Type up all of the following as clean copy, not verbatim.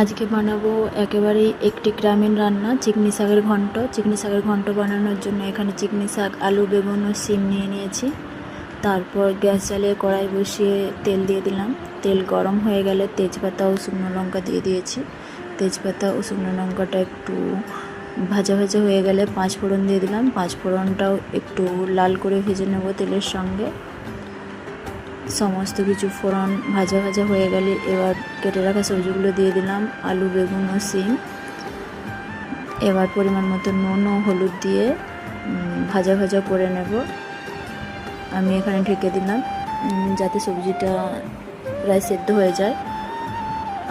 আজকে বানাবো একেবারেই একটি গ্রামীণ রান্না, চিকনি শাকের ঘন্ট। চিকনি শাকের ঘন্ট বানানোর জন্য এখানে চিকনি শাক, আলু, বেগুন ও শিম নিয়ে নিয়েছি। তারপর গ্যাস জ্বালিয়ে কড়াই বসিয়ে তেল দিয়ে দিলাম। তেল গরম হয়ে গেলে তেজপাতা ও শুকনো লঙ্কা দিয়ে দিয়েছি। তেজপাতা ও শুকনো লঙ্কাটা একটু ভাজা ভাজা হয়ে গেলে পাঁচফোড়ন দিয়ে দিলাম। পাঁচফোড়নটাও একটু লাল করে ভেজে নেব তেলের সঙ্গে। সমস্ত কিছু ফোড়ন ভাজা ভাজা হয়ে গেলে এবার কেটে রাখা সবজিগুলো দিয়ে দিলাম, আলু, বেগুন ও শিম। এবার পরিমাণ মতো নুন ও হলুদ দিয়ে ভাজা ভাজা করে নেব। আমি এখানে ঢেকে দিলাম যাতে সবজিটা প্রায় সেদ্ধ হয়ে যায়।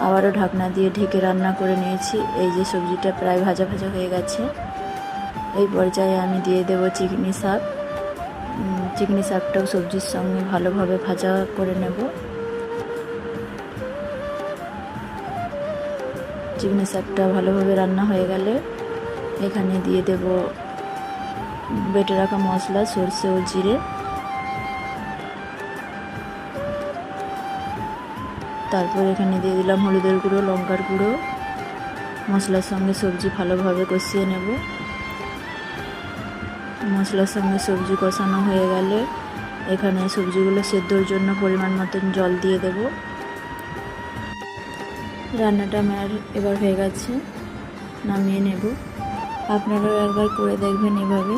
আবারও ঢাকনা দিয়ে ঢেকে রান্না করে নিয়েছি। এই যে সবজিটা প্রায় ভাজা ভাজা হয়ে গেছে। এই পর্যায়ে আমি দিয়ে দেব চিকনি শাক। চিকনি শাকটাও সবজির সঙ্গে ভালোভাবে ভাজা করে নেব। চিকনি শাকটা ভালোভাবে রান্না হয়ে গেলে এখানে দিয়ে দেব বেটে রাখা মশলা, সরষে ও জিরে। তারপর এখানে দিয়ে দিলাম হলুদের গুঁড়ো, লঙ্কার গুঁড়ো। মশলার সঙ্গে সবজি ভালোভাবে কষিয়ে নেব। মশলার সঙ্গে সবজি কষানো হয়ে গেলে এখানে সবজিগুলো সেদ্ধর জন্য পরিমাণ মতন জল দিয়ে দেব। রান্নাটা আমার এবার হয়ে গেছে, নামিয়ে নেব। আপনারাও একবার করে দেখবেন এভাবে।